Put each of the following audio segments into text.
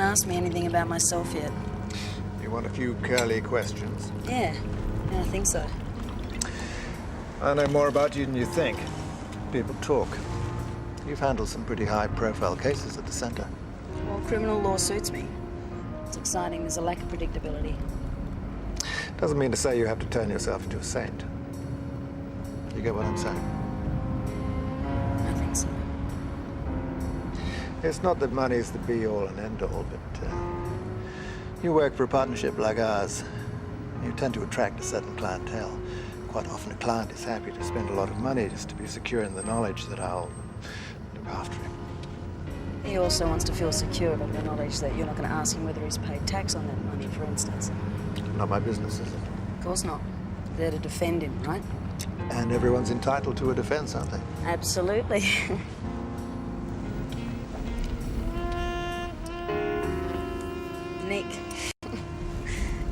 asked me anything about myself yet. You want a few curly questions? Yeah, I think so. I know more about you than you think. People talk. You've handled some pretty high-profile cases at the center. Well, criminal law suits me. It's exciting. There's a lack of predictability. Doesn't mean to say you have to turn yourself into a saint. You get what I'm saying? I think so. It's not that money's the be-all and end-all, but you work for a partnership like ours. You tend to attract a certain clientele. Quite often a client is happy to spend a lot of money just to be secure in the knowledge that I'll look after him. He also wants to feel secure in the knowledge that you're not going to ask him whether he's paid tax on that money, for instance. Not my business, is it? Of course not. They're to defend him, right? And everyone's entitled to a defense, aren't they? Absolutely. Nick,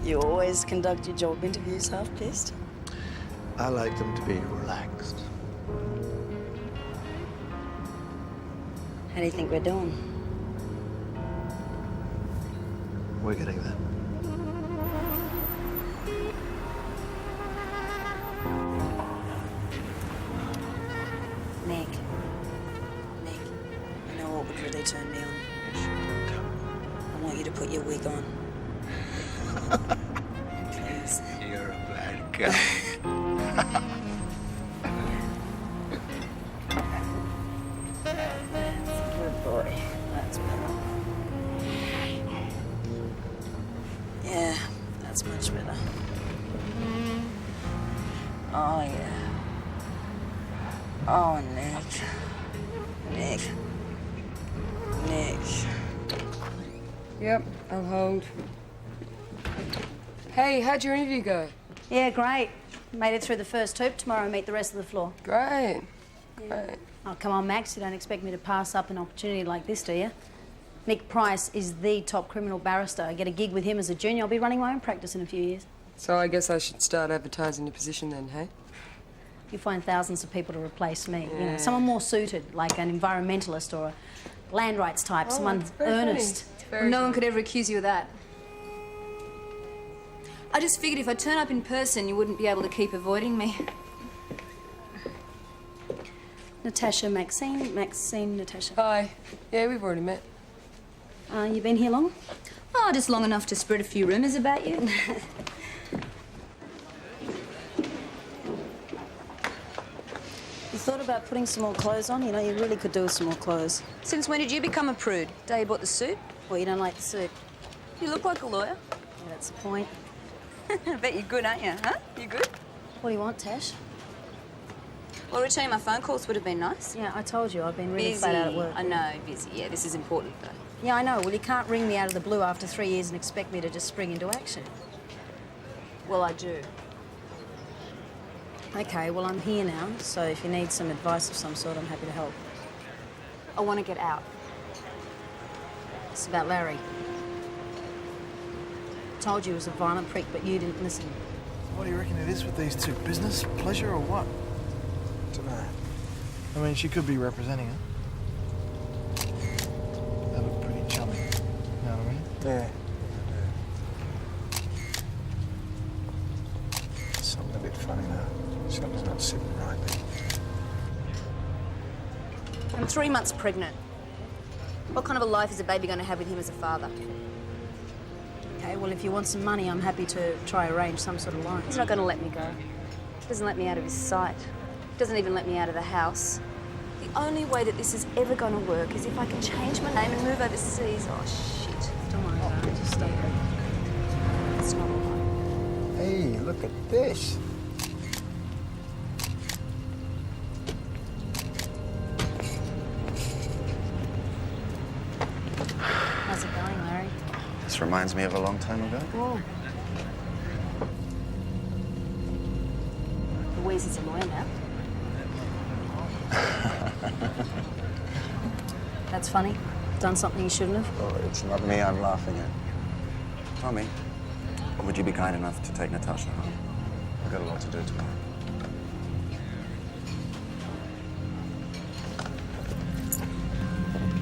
you always conduct your job interviews half-pissed. I like them to be relaxed. How do you think we're doing? We're getting there. Nick, you know what would really turn me on? I want you to put your wig on. Please. You're a bad guy. Good boy. That's better. Yeah, that's much better. Oh, yeah. Oh, Nick. Yep, I'll hold. Hey, how'd your interview go? Yeah, great. Made it through the first hoop. Tomorrow meet the rest of the floor. Great. Oh, come on, Max. You don't expect me to pass up an opportunity like this, do you? Nick Price is the top criminal barrister. I get a gig with him as a junior. I'll be running my own practice in a few years. So I guess I should start advertising your position then, hey? You find thousands of people to replace me. You know, someone more suited, like an environmentalist or a land rights type, someone earnest. No one could ever accuse you of that. I just figured if I turn up in person, you wouldn't be able to keep avoiding me. Natasha, Maxine, Natasha. Hi. Yeah, we've already met. You been here long? Oh, just long enough to spread a few rumours about you. You thought about putting some more clothes on? You know, you really could do with some more clothes. Since when did you become a prude? Day you bought the suit? Well, you don't like the suit. You look like a lawyer. Yeah, that's the point. I bet you're good, aren't you, huh? You good? What do you want, Tash? Well, returning my phone calls would have been nice. Yeah, I told you, I've been really Busy. flat out at work. I know, busy. Yeah, this is important, though. Yeah, I know. Well, you can't ring me out of the blue after 3 years and expect me to just spring into action. Well, I do. Okay, well, I'm here now, so if you need some advice of some sort, I'm happy to help. I want to get out. It's about Larry. Told you he was a violent prick, but you didn't listen. What do you reckon it is with these two? Business, pleasure, or what? Dunno. I mean, she could be representing her. They look pretty chummy. You know what I mean? Yeah. Something a bit funny though. Something's not sitting right there. I'm 3 months pregnant. What kind of a life is a baby going to have with him as a father? Okay, well, if you want some money, I'm happy to try arrange some sort of loan. He's not going to let me go. He doesn't let me out of his sight. He doesn't even let me out of the house. The only way that this is ever going to work is if I can change my name and move overseas. Oh, shit. Don't worry about it. Just stay there. It's not all right. Hey, look at this. How's it going, Larry? This reminds me of a long time ago. Oh. Louise is a lawyer now. That's funny. Done something you shouldn't have. Oh, it's not me I'm laughing at. Tommy, would you be kind enough to take Natasha home? I've got a lot to do tomorrow.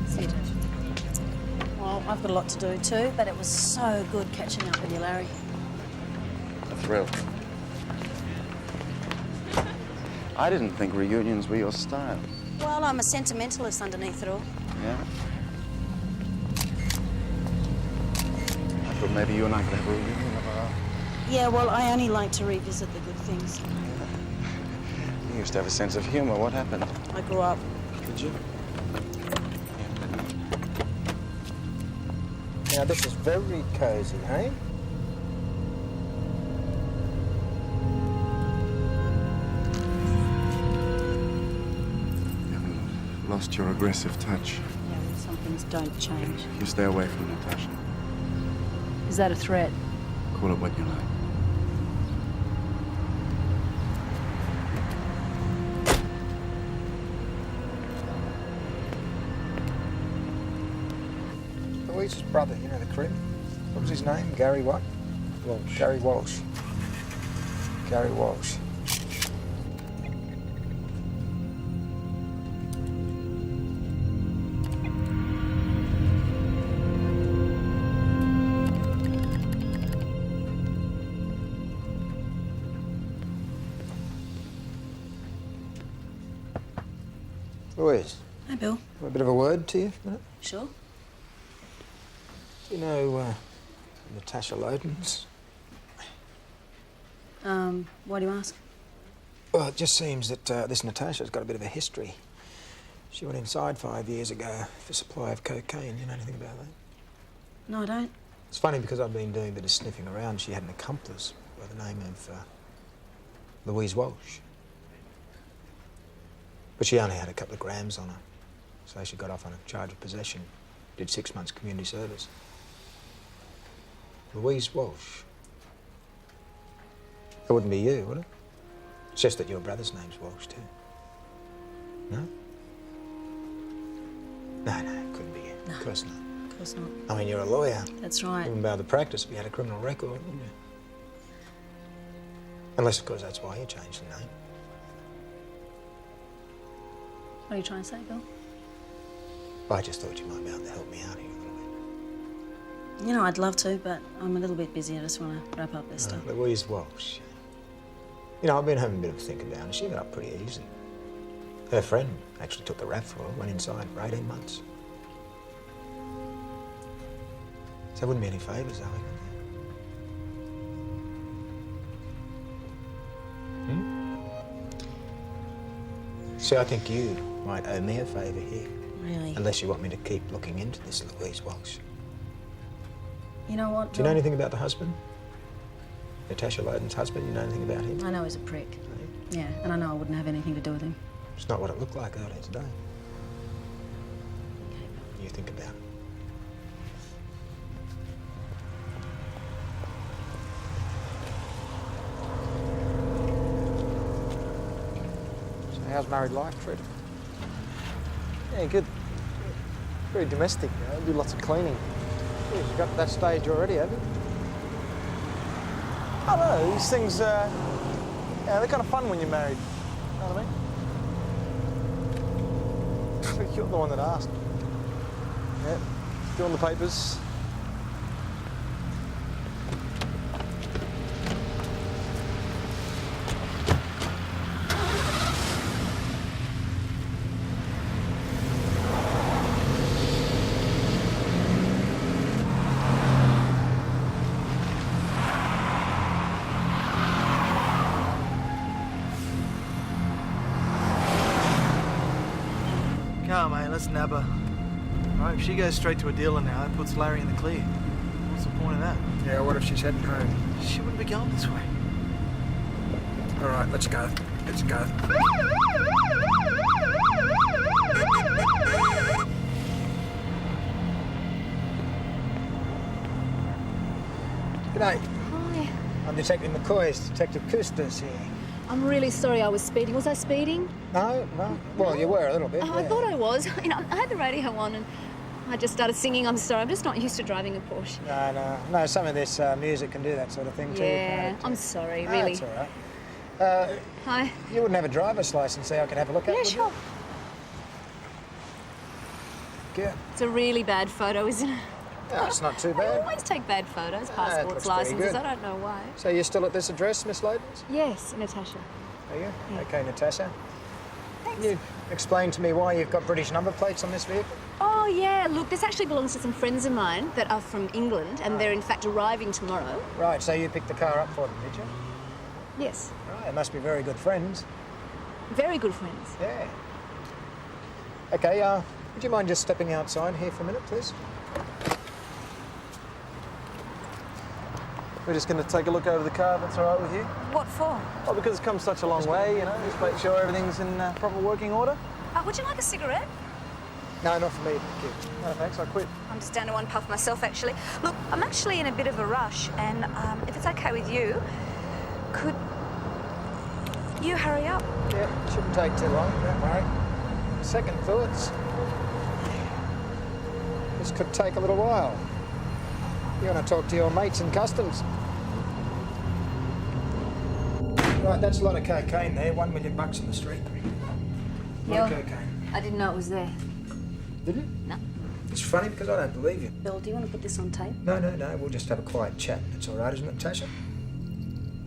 See you, Tash. Well, I've got a lot to do too, but it was so good catching up with you, Larry. A thrill. I didn't think reunions were your style. Well, I'm a sentimentalist underneath it all. Yeah? I thought maybe you and I could have a reunion of our own. Yeah, well, I only like to revisit the good things. You used to have a sense of humor. What happened? I grew up. Did you? Now, this is very cosy, hey? You haven't lost your aggressive touch. Yeah, well, some things don't change. You stay away from Natasha. Is that a threat? Call it what you like. Louise's brother, you know, the crib. What was his name? Gary what? Walsh. Gary Walsh. Gary Walsh. Louise, Hi, Bill. a bit of a word to you for a minute? Sure. Do you know Natasha Lodens? Why do you ask? Well, it just seems that this Natasha's got a bit of a history. She went inside 5 years ago for supply of cocaine. You know anything about that? No, I don't. It's funny because I've been doing a bit of sniffing around. She had an accomplice by the name of Louise Walsh. But she only had a couple of grams on her. So she got off on a charge of possession. Did 6 months community service. Louise Walsh. It wouldn't be you, would it? It's just that your brother's name's Walsh, too. No? No, it couldn't be you. No. Of course not. Of course not. I mean, you're a lawyer. That's You right. wouldn't be able to practice if you had a criminal record, wouldn't you? Unless, of course, that's why you changed the name. What are you trying to say, Bill? I just thought you might be able to help me out here a little bit. You know, I'd love to, but I'm a little bit busy. I just want to wrap up this stuff. Louise Walsh. You know, I've been having a bit of a think about her. She got up pretty easy. Her friend actually took the rap for her, went inside for 18 months. So there wouldn't be any favours, are we? See, I think you might owe me a favour here. Really? Unless you want me to keep looking into this Louise Walsh. You know what, Do you know anything about the husband? Natasha Lodens' husband, you know anything about him? I know he's a prick. Yeah, and I know I wouldn't have anything to do with him. It's not what it looked like earlier today. You think about it. So how's married life treated? Yeah, good. Very domestic, you know, do lots of cleaning. Yeah, you've got to that stage already, have you? I don't know, these things, yeah, they're kind of fun when you're married. You know what I mean? You're the one that asked. Yeah, doing the papers. Come on, mate, let's nab her. Right, if she goes straight to a dealer now, it puts Larry in the clear. What's the point of that? Yeah, what if she's heading home? She wouldn't be going this way. All right, let's go. Let's go. G'day. Hi. I'm Detective McCoy. Detective Custis here. I'm really sorry I was speeding. Was I speeding? No, no. Well, you were a little bit. Oh, I thought I was. You know, I had the radio on and I just started singing. I'm sorry. I'm just not used to driving a Porsche. No. Some of this music can do that sort of thing too. Yeah, can't it? I'm sorry, No, really. That's all right. Hi. You wouldn't have a driver's license, so I could have a look at Yeah, would sure. you? Yeah. It's a really bad photo, isn't it? Oh, it's not too I bad. always take bad photos, it passports, looks pretty licenses. good. I don't know why. So you're still at this address, Miss Ladens? Yes, Natasha. Are you? Yeah. Okay, Natasha. Thanks. Can you explain to me why you've got British number plates on this vehicle? Oh, yeah. Look, this actually belongs to some friends of mine that are from England, and they're in fact arriving tomorrow. Right, so you picked the car up for them, did you? Yes. Right, they must be very good friends. Very good friends. Yeah. Okay, would you mind just stepping outside here for a minute, please? We're just going to take a look over the car, if that's all right with you? What for? Oh, because it's come such a long way, you know, just make sure everything's in proper working order. Would you like a cigarette? No, not for me, thank you. No, thanks, I quit. I'm just down to one puff myself, actually. Look, I'm actually in a bit of a rush, and if it's okay with you, could you hurry up? Yeah, shouldn't take too long, don't worry. Second thoughts. This could take a little while. You want to talk to your mates in customs? Right, that's a lot of cocaine there. $1 million in the street. A lot of cocaine. I didn't know it was there. Did you? No. It's funny because I don't believe you. Bill, do you want to put this on tape? No, we'll just have a quiet chat. It's all right, isn't it, Tasha?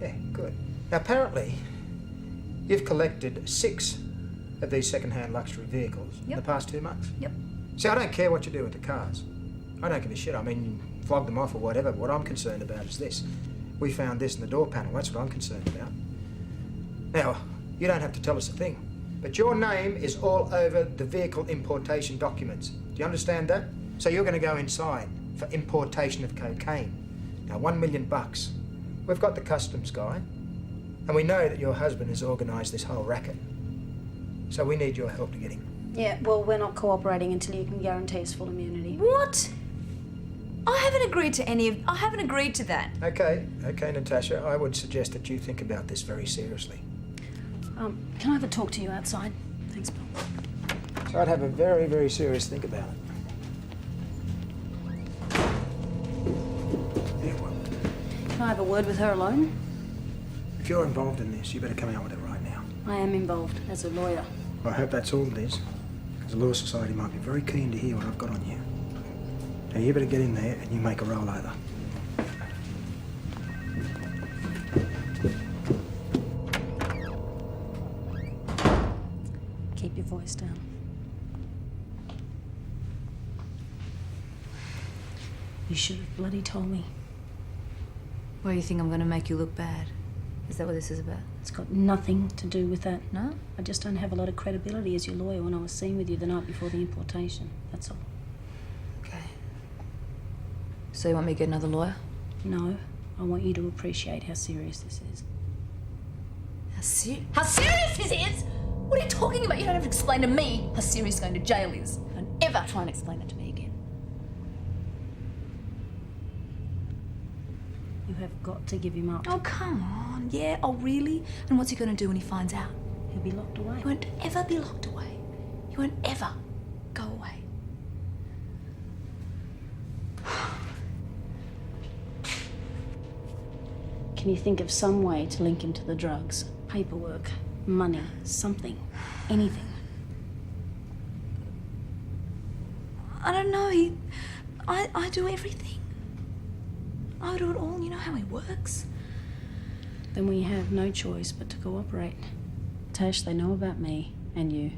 Yeah, good. Now, apparently, you've collected 6 of these second-hand luxury vehicles in the past 2 months. Yep. See, I don't care what you do with the cars. I don't give a shit. I mean, you flog them off or whatever. What I'm concerned about is this. We found this in the door panel. That's what I'm concerned about. Now, you don't have to tell us a thing, but your name is all over the vehicle importation documents. Do you understand that? So you're going to go inside for importation of cocaine. Now, $1 million. We've got the customs guy, and we know that your husband has organised this whole racket. So we need your help to get him. Yeah, well, we're not cooperating until you can guarantee us full immunity. What? I haven't agreed to that. Okay, Natasha. I would suggest that you think about this very seriously. Can I have a talk to you outside? Thanks, Bill. So I'd have a very, very serious think about it. Yeah, well, Can I have a word with her alone? if you're involved in this, you better come out with it right now. I am involved as a lawyer. I hope that's all it is, because the Law Society might be very keen to hear what I've got on you. Now, you better get in there and you make a roll over. Keep your voice down. You should have bloody told me. Well, you think I'm going to make you look bad? Is that what this is about? It's got nothing to do with that. No? I just don't have a lot of credibility as your lawyer when I was seen with you the night before the importation. That's all. Okay. So you want me to get another lawyer? No, I want you to appreciate how serious this is. How serious this is? What are you talking about? You don't have to explain to me how serious going to jail is. Don't ever try and explain it to me again. You have got to give him up. Oh, come on. Yeah, oh, really? And what's he going to do when he finds out? He'll be locked away. He won't ever be locked away. He won't ever go away. Can you think of some way to link him to the drugs? Paperwork, money, something, anything. I don't know. I do everything. I do it all. You know how he works. Then we have no choice but to cooperate. Tash, they know about me and you.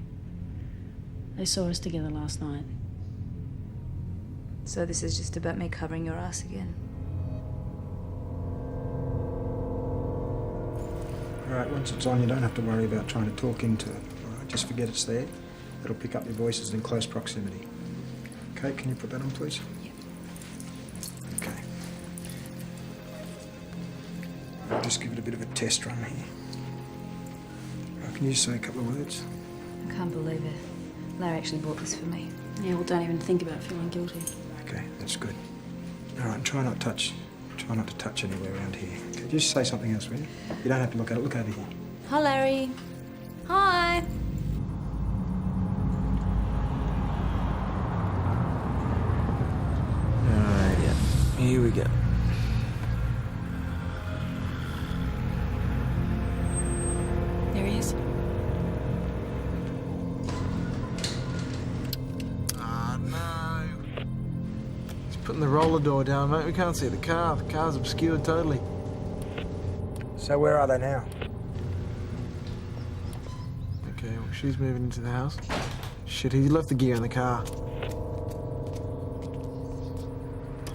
They saw us together last night. So this is just about me covering your ass again? All right, once it's on, you don't have to worry about trying to talk into it. All right, just forget it's there. It'll pick up your voices in close proximity. Okay, can you put that on, please? Yep. Okay. I'll just give it a bit of a test run here. Can you say a couple of words? I can't believe it. Larry actually bought this for me. Yeah, well, don't even think about feeling guilty. Okay, that's good. All right, and try not to touch anywhere around here. Okay, just say something else, will you? You don't have to look at it. Look over here. Hi, Larry. Hi. Alright, yeah. Here we go. There he is. putting the roller door down, mate. We can't see the car. The car's obscured totally. So where are they now? Okay, well, she's moving into the house. Shit, he left the gear in the car.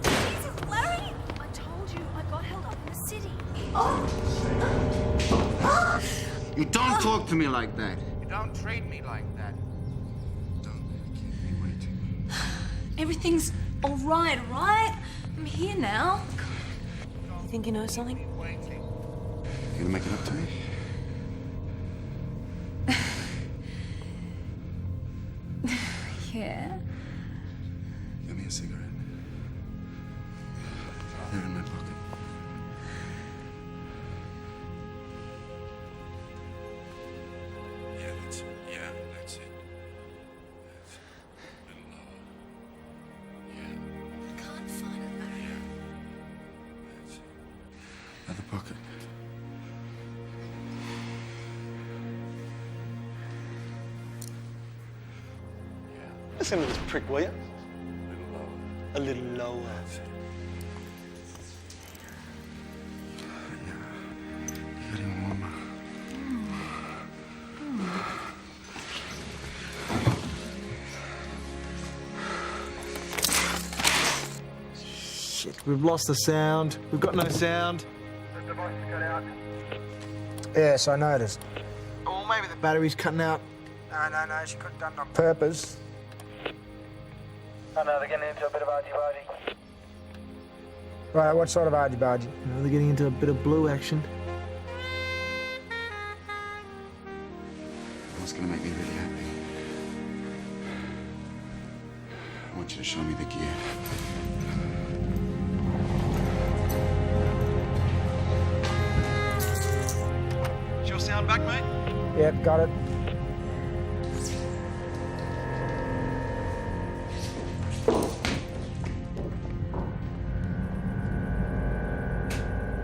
Jesus, Larry! I told you I got held up in the city. You don't talk to me like that. You don't treat me like that. Don't keep me waiting. Everything's all right, right? I'm here now. You think you know something? You gonna make it up to me? Yeah. Give me a cigarette. They're in my pocket. Yeah, that's it. Yeah, that's it. That's a little lower. Yeah, I can't find it, Larry. yeah. That's it. Other pocket. Listen to this prick, will you? A little lower. A little lower. You're getting warmer. Shit, we've lost the sound. We've got no sound. Yes, I noticed. Oh, maybe the battery's cutting out. No, she couldn't have done it on purpose. I know they're getting into a bit of argy-bargy. Right, what sort of argy-bargy? You know, they're getting into a bit of blue action. What's gonna make me really happy? I want you to show me the gear. Is your sound back, mate? Yep, got it.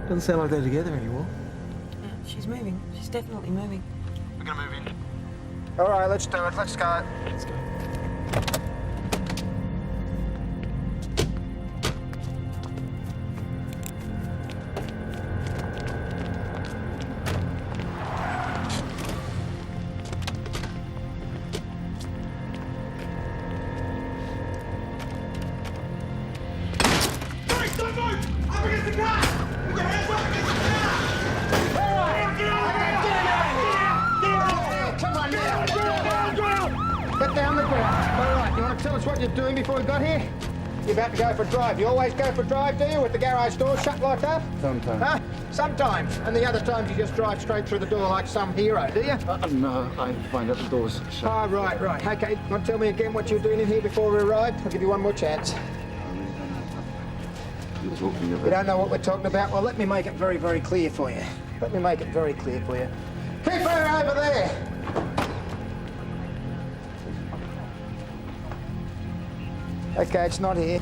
Doesn't sound like they're together anymore. Yeah, she's moving. She's definitely moving. We're gonna move in. All right, let's do it. Let's go. Let's go. Get down the ground. All right, you want to tell us what you're doing before we got here? You're about to go for a drive. You always go for a drive, do you, with the garage door shut like that? Sometimes. Huh? Sometimes. And the other times you just drive straight through the door like some hero, do you? No, I find out the door's shut. Oh, right. Okay, want to tell me again what you were doing in here before we arrived? I'll give you one more chance. You're talking about... You don't know what we're talking about? Well, let me make it very, very clear for you. Let me make it very clear for you. Keep her over there! Okay, it's not here.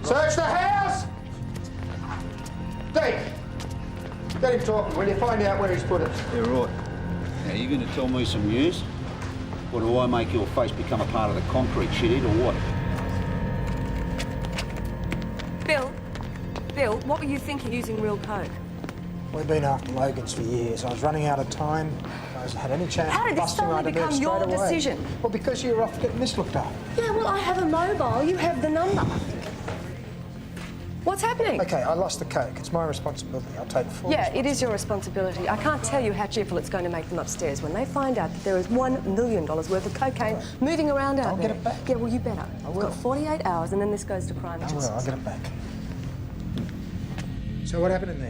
Search the house! Deke! Get him talking, will you? Find out where he's put it. Yeah, right. Now, you going to tell me some news? Or do I make your face become a part of the concrete, shithead, or what? Bill, what were you thinking using real coke? We've been after Logans for years. I was running out of time. I had any chance How of did this busting suddenly I'd have become moved your straight away. decision? Well, because you were off getting this looked after. Yeah, well, I have a mobile. You have the number. What's happening? Okay, I lost the coke. It's my responsibility. I'll take full Yeah, it is your responsibility. I can't tell you how cheerful it's going to make them upstairs when they find out that there is $1 million worth of cocaine moving around out I'll there. get it back. Yeah, well, you better. I You've will. got 48 hours and then this goes to crime I will. agencies. I'll get it back. So what happened in there?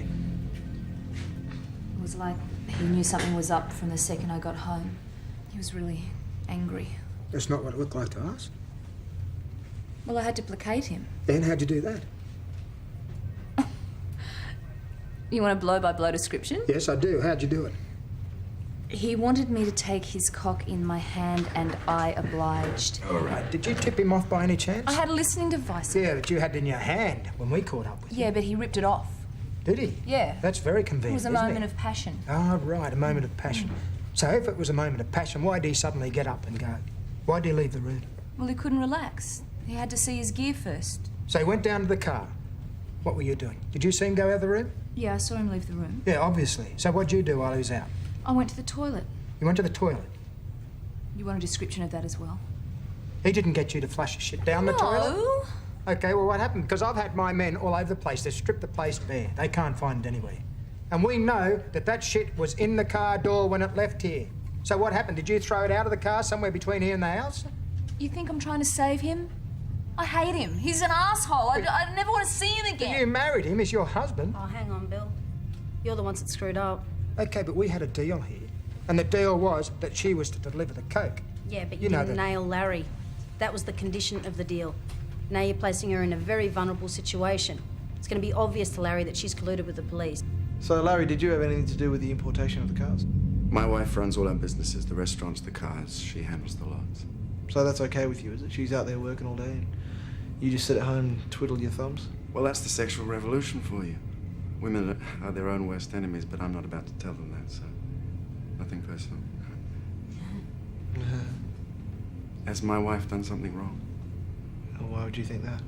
It was like he knew something was up from the second I got home. He was really angry. That's not what it looked like to us. Well, I had to placate him. Then how'd you do that? You want a blow-by-blow description? Yes, I do. How'd you do it? He wanted me to take his cock in my hand, and I obliged. All right. Did you tip him off by any chance? I had a listening device. Yeah, but you had it in your hand when we caught up with you. Yeah, but he ripped it off. Did he? Yeah. That's very It convenient, was a isn't moment it? of passion. Ah, right, a moment of passion. So if it was a moment of passion, why did he suddenly get up and go? Why did he leave the room? Well, he couldn't relax. He had to see his gear first. So he went down to the car. What were you doing? Did you see him go out of the room? Yeah, I saw him leave the room. Yeah, obviously. So what'd you do while he was out? I went to the toilet. You went to the toilet? You want a description of that as well? He didn't get you to flush your shit down the toilet? No. Okay, well, what happened? Because I've had my men all over the place. They've stripped the place bare. They can't find it anywhere. And we know that that shit was in the car door when it left here. So what happened? Did you throw it out of the car somewhere between here and the house? You think I'm trying to save him? I hate him. He's an asshole. I never want to see him again. You married him as your husband. Oh, hang on, Bill. You're the ones that screwed up. Okay, but we had a deal here. And the deal was that she was to deliver the coke. Yeah, but you didn't nail Larry. That was the condition of the deal. Now you're placing her in a very vulnerable situation. It's going to be obvious to Larry that she's colluded with the police. So, Larry, did you have anything to do with the importation of the cars? My wife runs all our businesses, the restaurants, the cars. She handles the lots. So that's okay with you, is it? She's out there working all day and you just sit at home and twiddle your thumbs? Well, that's the sexual revolution for you. Women are their own worst enemies, but I'm not about to tell them that, so nothing personal. Has my wife done something wrong? Oh, why would you think that?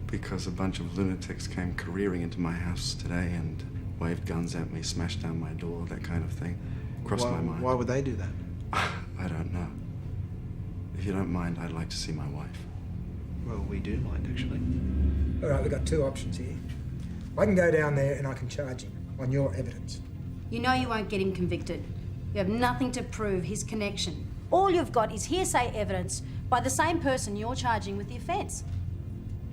Because a bunch of lunatics came careering into my house today and waved guns at me, smashed down my door, that kind of thing. Crossed my mind. Why would they do that? I don't know. If you don't mind, I'd like to see my wife. Well, we do mind, actually. All right, we've got two options here. I can go down there and I can charge him on your evidence. You know you won't get him convicted. You have nothing to prove his connection. All you've got is hearsay evidence by the same person you're charging with the offence.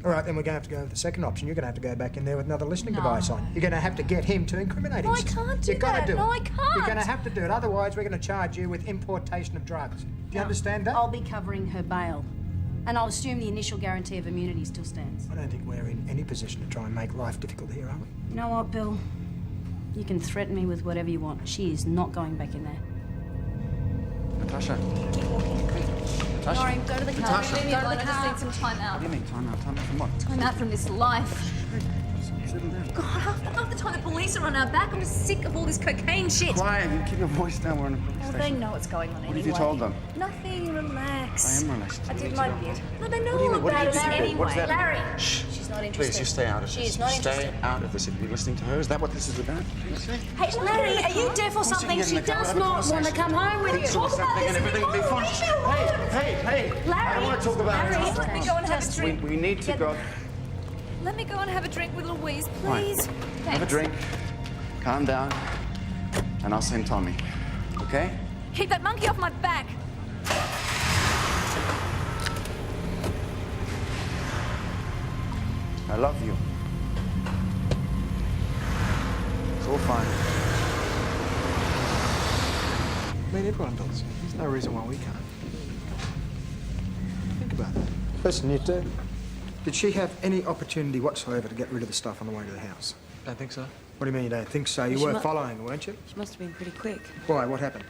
All right, then we're going to have to go with the second option. You're going to have to go back in there with another listening device on. You're going to have to get him to incriminate himself. No, I can't do You've got that. to do No, it. I can't. You're going to have to do it. Otherwise, we're going to charge you with importation of drugs. Do you understand that? I'll be covering her bail. And I'll assume the initial guarantee of immunity still stands. I don't think we're in any position to try and make life difficult here, are we? You know what, Bill? You can threaten me with whatever you want. She is not going back in there. Natasha. Lauren, go to the car. Natasha. Go to the I just car. need some time out. What do you mean, time out? Time out from what? Time out from this life. Settle down. God, half the time the police are on our back. I'm just sick of all this cocaine shit. Quiet, you keep your voice down. We're in a police Oh, station. they know what's going on anyway. What have you told them? Nothing, relax. I am relaxed. I did my bit. No, they know What do you all mean? What about did it you do? anyway. What does that mean? Larry. Shh. She's not interested. Please, you stay out of this. She is not Stay interested. out of this. If you're listening to her, is that what this is about? Hey, Larry, are you deaf or something? She does not want to come home with you. Talk about this and everything will be fine. Hey, Larry, I don't want to talk about Larry, it. Let me go and have a drink. We need to go. Let me go and have a drink with Louise, Right. please. Have a drink. Calm down. And I'll send Tommy. Okay? Keep that monkey off my back. I love you. It's all fine. I mean, everyone does. There's no reason why we can't. Think about it. Listen, you two. Did she have any opportunity whatsoever to get rid of the stuff on the way to the house? Don't think so. What do you mean you don't think so? You were following her, weren't you? She must have been pretty quick. Why? What happened?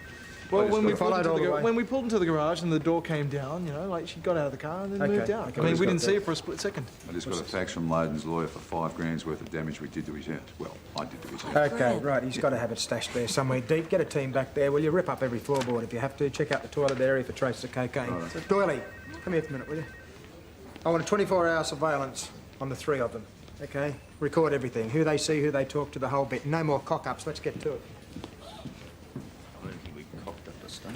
Well, when we, followed all the way. when we pulled into the garage and the door came down, you know, like she got out of the car and then moved out. Okay. I mean, we didn't see her for a split second. I just got a fax from Loden's lawyer for $5,000 worth of damage we did to his house. Well, I did to his house. Okay, right. He's got to have it stashed there somewhere deep. Get a team back there. Will you rip up every floorboard if you have to? Check out the toilet area for traces of cocaine. Right. Doily, come here for a minute, will you? I want a 24-hour surveillance on the three of them. Okay? Record everything. Who they see, who they talk to, the whole bit. No more cock-ups. Let's get to it. We cocked up the stone.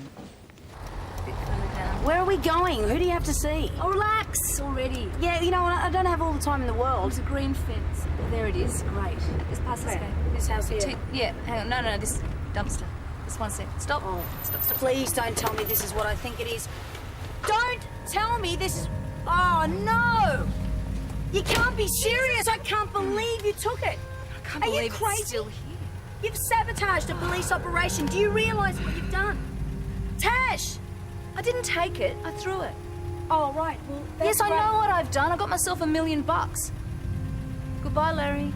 Where are we going? Who do you have to see? Oh, relax already. Yeah, you know what? I don't have all the time in the world. There's a green fence. There it is. Great. Just past this gate. This house here. Yeah, hang on. No, this dumpster. This one sec. Stop. Oh. Stop. Please don't tell me this is what I think it is. Don't tell me this is... Oh, no! You can't be serious. I can't believe you took it. I can't Are you believe crazy? it's still here. You've sabotaged a police operation. Do you realise what you've done? Tash! I didn't take it. I threw it. Oh, right. Well, Yes, I know what I've done. I got myself $1 million. Goodbye, Larry.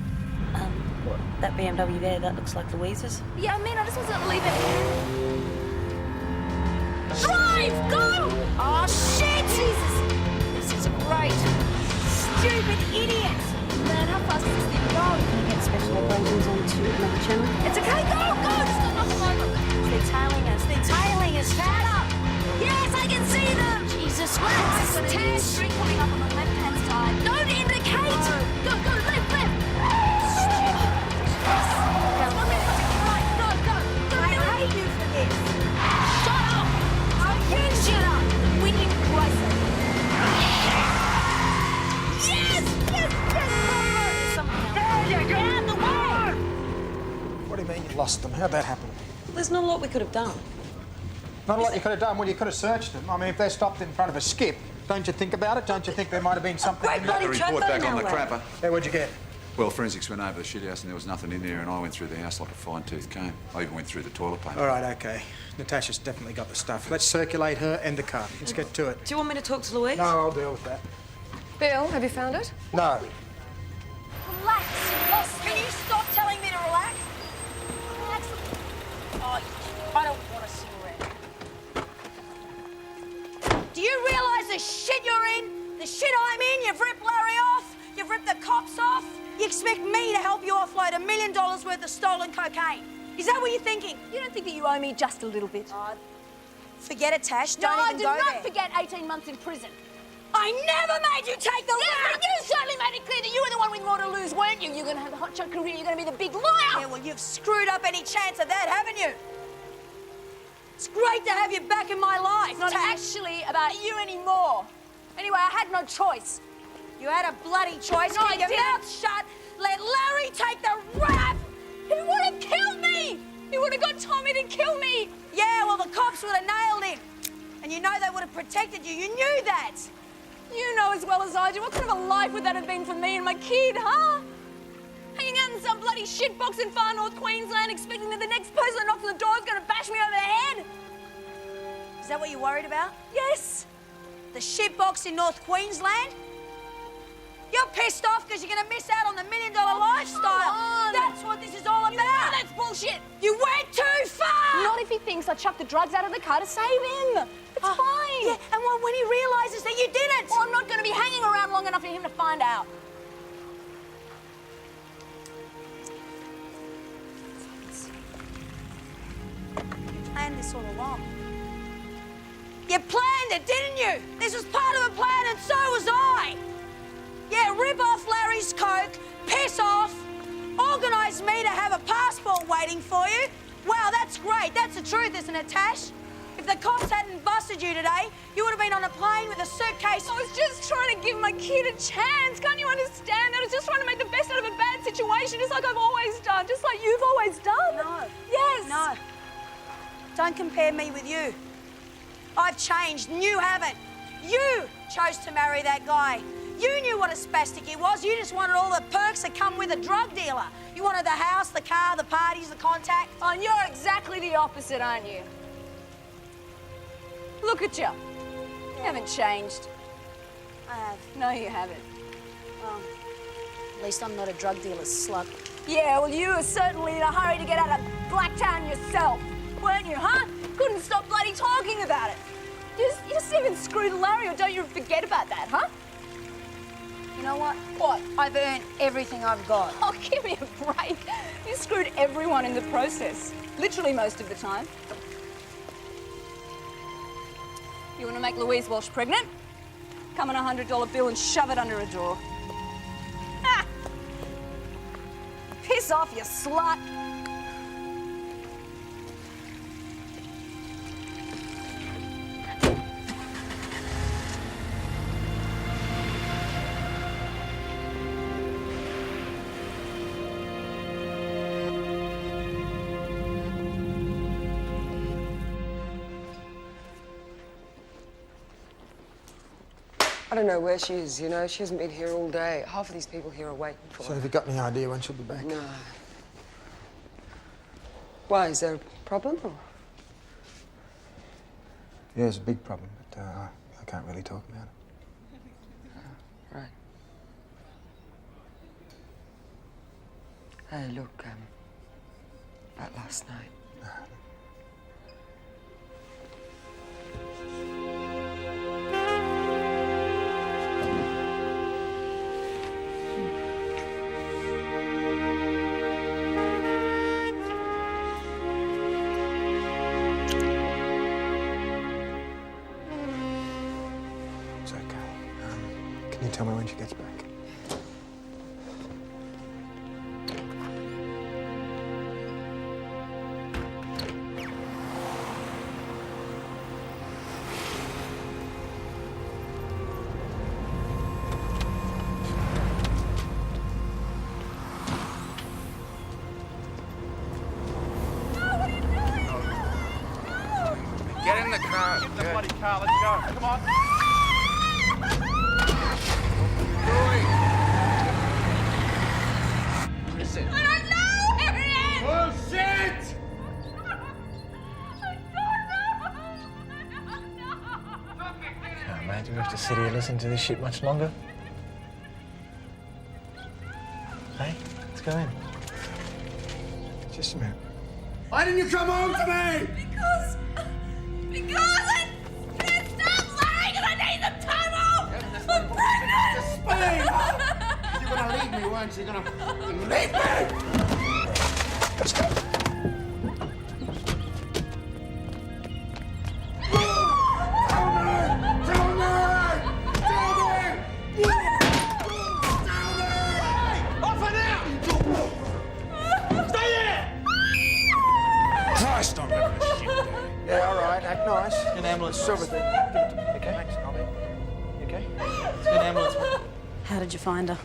That BMW there, that looks like Louise's. Yeah, I mean, I just wasn't leaving. Drive! Go! Oh, shit! Jesus! This is great. Stupid idiot! Man, how fast is this thing We're going? going to get special operations onto another channel. It's okay. Go! Just don't knock them over. They're tailing us. They're tailing us. Stand up! Yes, I can see them! Jesus a scratch. Tash! Street coming up on the left-hand side. Don't indicate! Go, left. I hate you for this. Shut up! Shut up. We need to price it. Yes! There you go. Out the way. What do you mean you lost them? How'd that happen? There's not a lot we could have done. Not a lot you could have done. Well, you could have searched them. I mean, if they're stopped in front of a skip, don't you think about it? Don't you think there might have been something in there? The report back on the crapper. Hey, what'd you get? Well, forensics went over the shit house and there was nothing in there, and I went through the house like a fine-tooth comb. I even went through the toilet paper. All right, OK. Natasha's definitely got the stuff. Let's circulate her and the car. Let's get to it. Do you want me to talk to Louise? No, I'll deal with that. Bill, have you found it? No. Relax, boss. Can you stop telling me to relax? Relax. Oh, I don't want to see you around. Do you realise the shit you're in? The shit I'm in? You've ripped Larry off. You've ripped the cops off. You expect me to help you offload $1 million worth of stolen cocaine? Is that what you're thinking? You don't think that you owe me just a little bit? Forget it, Tash. No, Don't I even do go not there. forget 18 months in prison. I never made you take the Yes, route. but you certainly made it clear that you were the one with more to lose, weren't you? You're going to have a hotshot career. You're going to be the big lawyer. Yeah, well, you've screwed up any chance of that, haven't you? It's great to have you back in my life. It's not actually about you anymore. Anyway, I had no choice. You had a bloody choice. No, Keep I your didn't. mouth shut. Let Larry take the rap. He would have killed me. He would have got Tommy to kill me. Yeah, well, the cops would have nailed him. And you know they would have protected you. You knew that. You know as well as I do. What kind of a life would that have been for me and my kid, huh? Hanging out in some bloody shitbox in far north Queensland, expecting that the next person that knocks on the door is going to bash me over the head? Is that what you're worried about? Yes. The shitbox in North Queensland? You're pissed off because you're going to miss out on the $1 million lifestyle. That's what this is all about. You know that's bullshit. You went too far. Not if he thinks I chucked the drugs out of the car to save him. It's fine. Yeah, and when he realises that you didn't. Well, I'm not going to be hanging around long enough for him to find out. You planned this all along. You planned it, didn't you? This was part of a plan, and so was I. Yeah, rip off Larry's coke, piss off, organise me to have a passport waiting for you. Wow, that's great. That's the truth, isn't it, Tash? If the cops hadn't busted you today, you would have been on a plane with a suitcase. I was just trying to give my kid a chance. Can't you understand that? I was just trying to make the best out of a bad situation, just like I've always done, just like you've always done. No. Yes. No. Don't compare me with you. I've changed and you haven't. You chose to marry that guy. You knew what a spastic he was. You just wanted all the perks that come with a drug dealer. You wanted the house, the car, the parties, the contacts. Oh, and you're exactly the opposite, aren't you? Look at you. You haven't changed. I have. No, you haven't. Well, at least I'm not a drug dealer's slut. Yeah, well, you were certainly in a hurry to get out of Blacktown yourself, weren't you, huh? Couldn't stop bloody talking about it. You just even screwed Larry, or don't you forget about that, huh? You know what? What? I've earned everything I've got. Oh, give me a break. You screwed everyone in the process. Literally most of the time. You want to make Louise Walsh pregnant? Come on a $100 bill and shove it under a door. Ah! Piss off, you slut. I don't know where she is, you know. She hasn't been here all day. Half of these people here are waiting for So her. have you got any idea when she'll be back? No. Why, is there a problem? Or? Yeah, it's a big problem, but I can't really talk about it. Right. Hey, look, about last night. tell me when she gets back. Get in the car. Get in the bloody car. Let's go. Come on. Listen. I don't know where it is! Oh, shit! Oh, mate, do we have to sit here listening to this shit much longer? Hey, let's go in. Just a minute. Why didn't you come home to me? Because I can't stop lying and I need the time off! I'm pregnant! Spain! You were gonna leave me, weren't you? Gonna fucking leave me! Let's go. Christ, I'm living this shit down. Yeah, all right. Act nice. An ambulance. Silver thing. Give it to me. Okay. Thanks, Nobby. You okay? An ambulance. How did you find her?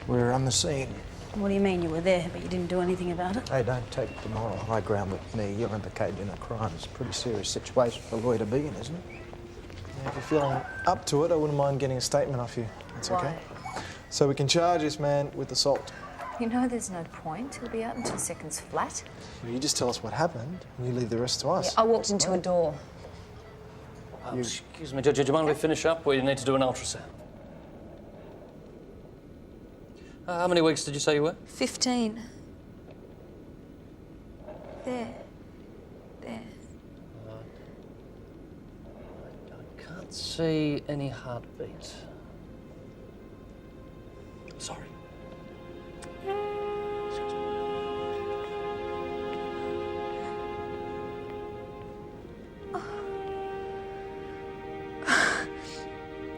We're on the scene. What do you mean you were there, but you didn't do anything about it? Hey, don't take the moral high ground with me. You're implicated in a crime. It's a pretty serious situation for a lawyer to be in, isn't it? Yeah, if you're feeling up to it, I wouldn't mind getting a statement off you. That's okay. So we can charge this man with assault. You know there's no point. He'll be out in 2 seconds flat. Well, you just tell us what happened, and you leave the rest to us. I walked into a door. Excuse me, do you mind if we finish up, or you need to do an ultrasound? How many weeks did you say you were? 15. There. Can't see any heartbeat. Sorry.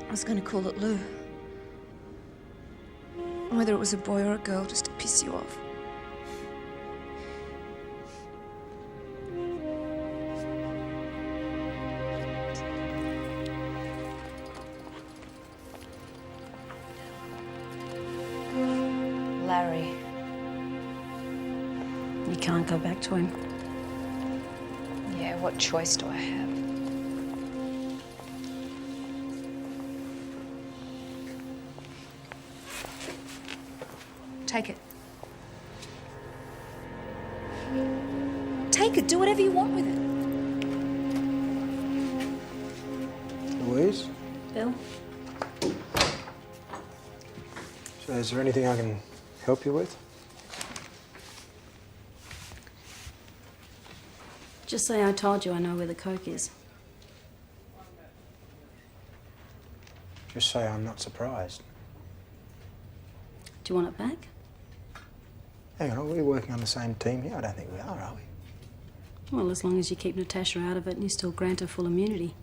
I was going to call it Lou. Whether it was a boy or a girl, just to piss you off. Larry. You can't go back to him. Yeah, what choice do I have? Take it. Take it. Do whatever you want with it. Louise? Bill? So is there anything I can help you with? Just say I told you I know where the coke is. Just say I'm not surprised. Do you want it back? Hang on, are we working on the same team here? I don't think we are we? Well, as long as you keep Natasha out of it and you still grant her full immunity.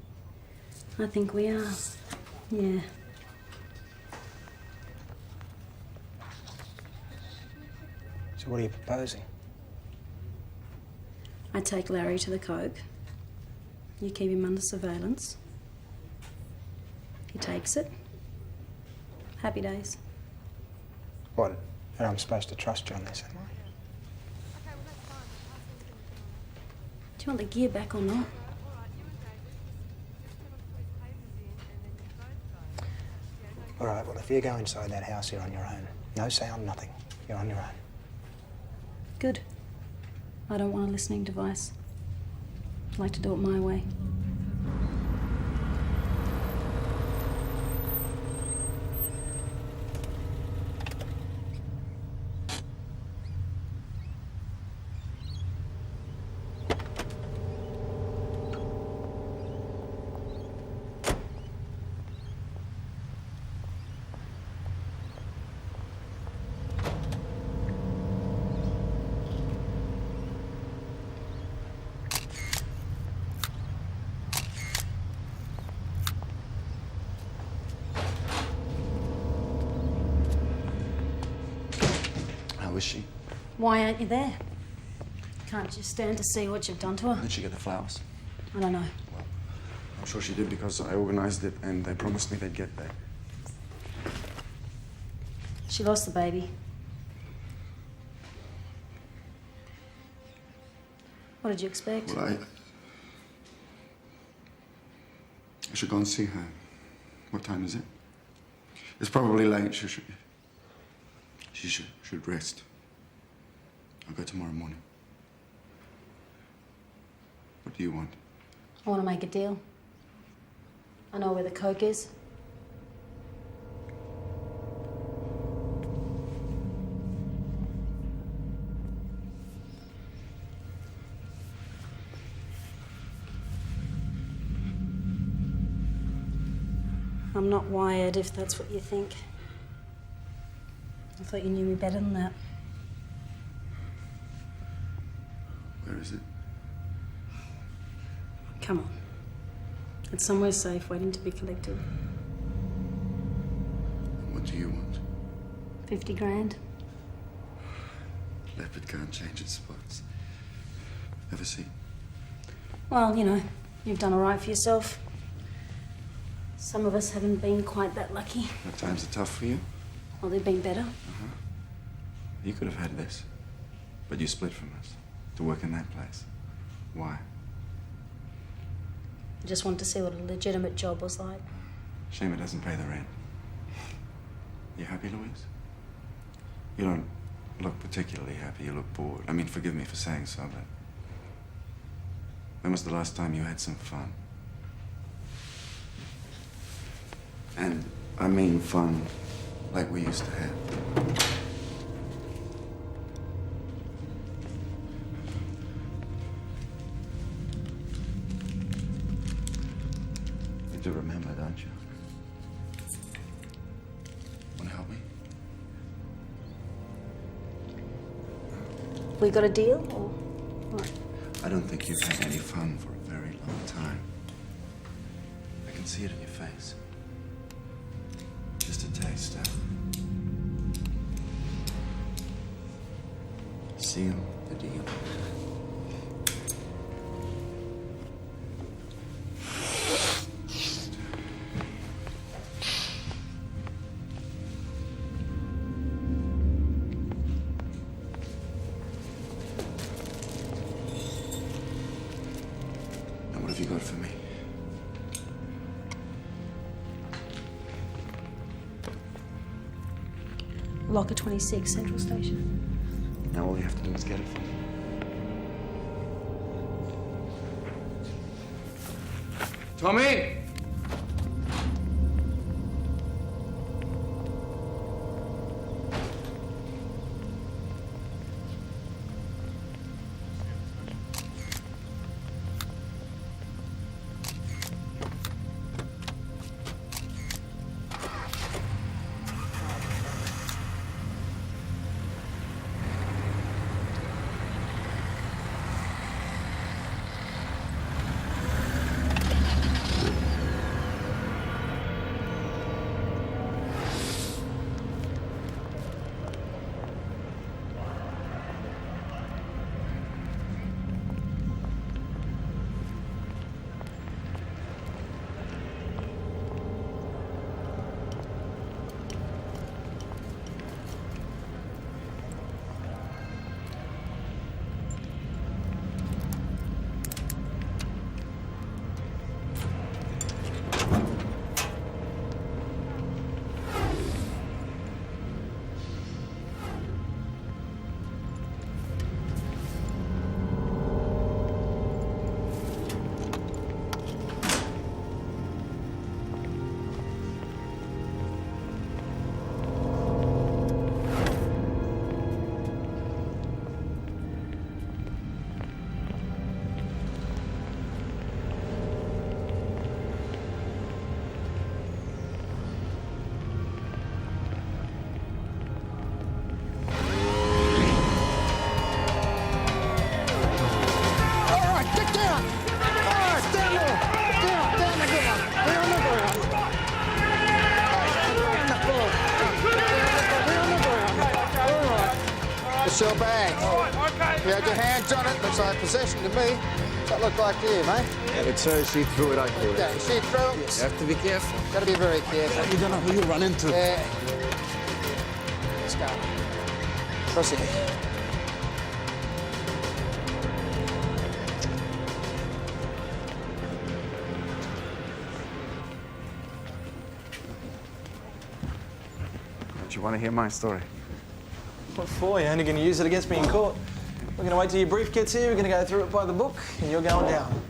I think we are. Yeah. So what are you proposing? I take Larry to the coke. You keep him under surveillance. He takes it. Happy days. What? And I'm supposed to trust you on this, am I? Do you want the gear back or not? All right, well, if you go inside that house, you're on your own. No sound, nothing. You're on your own. Good. I don't want a listening device. I'd like to do it my way. How is she? Why aren't you there? Can't just stand to see what you've done to her? Did she get the flowers? I don't know. I'm sure she did because I organized it and they promised me they'd get there. She lost the baby. What did you expect? Well, I should go and see her. What time is it? It's probably late. She should rest. I'll go tomorrow morning. What do you want? I want to make a deal. I know where the coke is. I'm not wired, if that's what you think. I thought you knew me better than that. Where is it? Come on. It's somewhere safe, waiting to be collected. What do you want? 50 grand. Leopard can't change its spots. Ever see? Well, you know, you've done all right for yourself. Some of us haven't been quite that lucky. What times are tough for you? Well, they've been better. You could have had this, but you split from us to work in that place. Why? I just wanted to see what a legitimate job was like. Shame it doesn't pay the rent. You happy, Louise? You don't look particularly happy. You look bored. I mean, forgive me for saying so, but when was the last time you had some fun? And I mean fun like we used to have. You do remember, don't you? Want to help me? We got a deal, or what? I don't think you've had any fun for a very long time. I can see it in your face. Just a taste, seal the deal. Now, what have you got for me? Locker 26, Central Station. Now all you have to do is get it for me. Tommy! It's your bag. All right, okay. You had your hands on it. Looks like possession to me. What's that look like to you, mate? Yeah, it's her. She threw it, I threw it. Okay, she threw it. You have to be careful. Got to be very careful. You don't know who you run into. Yeah. Let's go. Proceed. Don't you want to hear my story? What for? You're only going to use it against me in court. We're going to wait till your brief gets here, we're going to go through it by the book, and you're going down.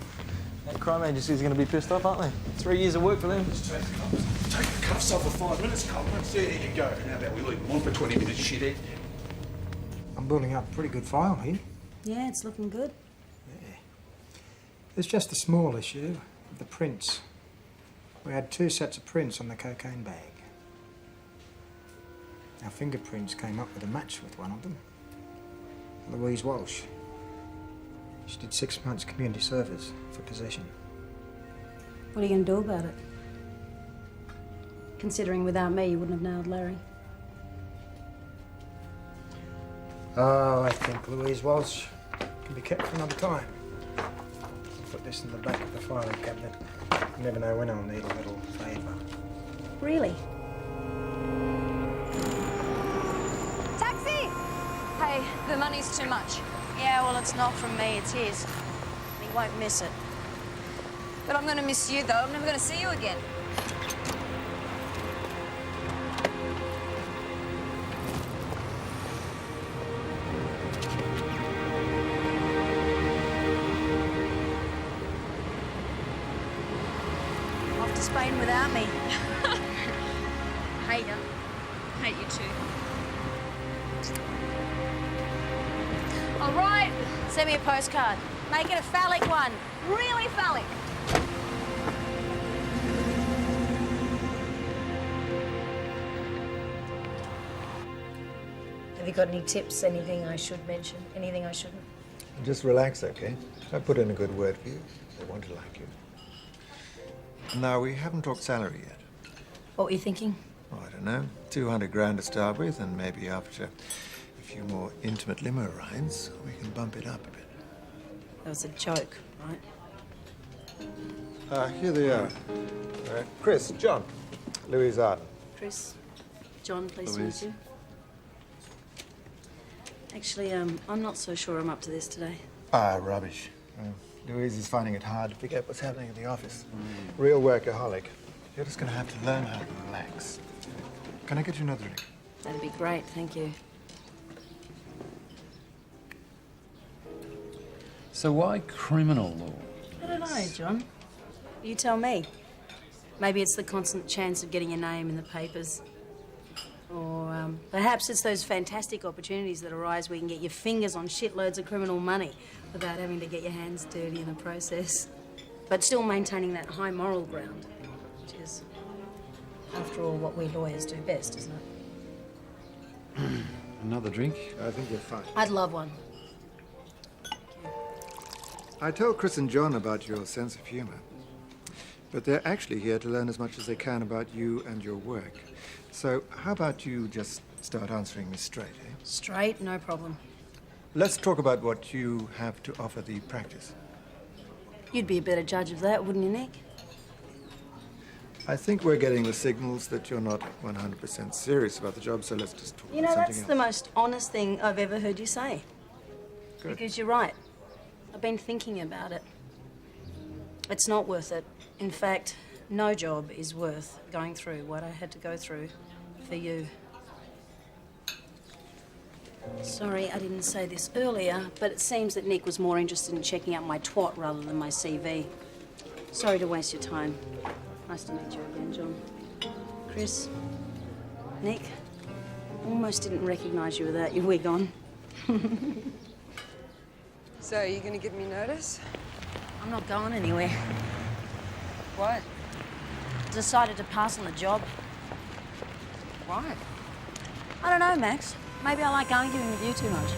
That crime agency's going to be pissed off, aren't they? 3 years of work for them. Just take the cuffs off for 5 minutes, Coleman. There you go. How about we leave them on for 20 minutes, shithead? I'm building up a pretty good file here. Yeah, it's looking good. There's just a small issue of the prints. We had 2 sets of prints on the cocaine bag. Our fingerprints came up with a match with one of them. Louise Walsh. She did 6 months community service for possession. What are you going to do about it? Considering without me you wouldn't have nailed Larry. Oh, I think Louise Walsh can be kept for another time. I'll put this in the back of the filing cabinet. You never know when I'll need a little favour. Really? Taxi! Hey, the money's too much. Yeah, well, it's not from me, it's his. He won't miss it. But I'm going to miss you, though. I'm never going to see you again. Off to Spain without me. Hate you. Hate you too. All right. Send me a postcard. Make it a phallic one. Really phallic. Have you got any tips? Anything I should mention? Anything I shouldn't? Just relax, okay? I put in a good word for you. They want to like you. Now, we haven't talked salary yet. What were you thinking? Oh, I don't know. 200 grand to start with, and maybe after a few more intimate limo rides, we can bump it up a bit. That was a joke, right? Here they are. Chris, John, Louise Arden. Chris, John, pleased Louise. to meet you. Actually, I'm not so sure I'm up to this today. Ah, rubbish. Louise is finding it hard to forget what's happening at the office. Real workaholic. You're just going to have to learn how to relax. Can I get you another drink? That'd be great, thank you. So why criminal law? I don't know, John. You tell me. Maybe it's the constant chance of getting your name in the papers. Or perhaps it's those fantastic opportunities that arise where you can get your fingers on shitloads of criminal money without having to get your hands dirty in the process. But still maintaining that high moral ground, which is, after all, what we lawyers do best, isn't it? Another drink? I think you're fine. I'd love one. I told Chris and John about your sense of humor. But they're actually here to learn as much as they can about you and your work. So how about you just start answering me straight, eh? Straight, no problem. Let's talk about what you have to offer the practice. You'd be a better judge of that, wouldn't you, Nick? I think we're getting the signals that you're not 100% serious about the job, so let's just talk You about know, something that's else. the most honest thing I've ever heard you say. Good. Because you're right. I've been thinking about it. It's not worth it. In fact, no job is worth going through what I had to go through for you. Sorry, I didn't say this earlier, but it seems that Nick was more interested in checking out my twat rather than my CV. Sorry to waste your time. Nice to meet you again, John. Chris, Nick, almost didn't recognise you without your wig on. So, are you going to give me notice? I'm not going anywhere. What? Decided to pass on the job. Why? I don't know, Max. Maybe I like arguing with you too much.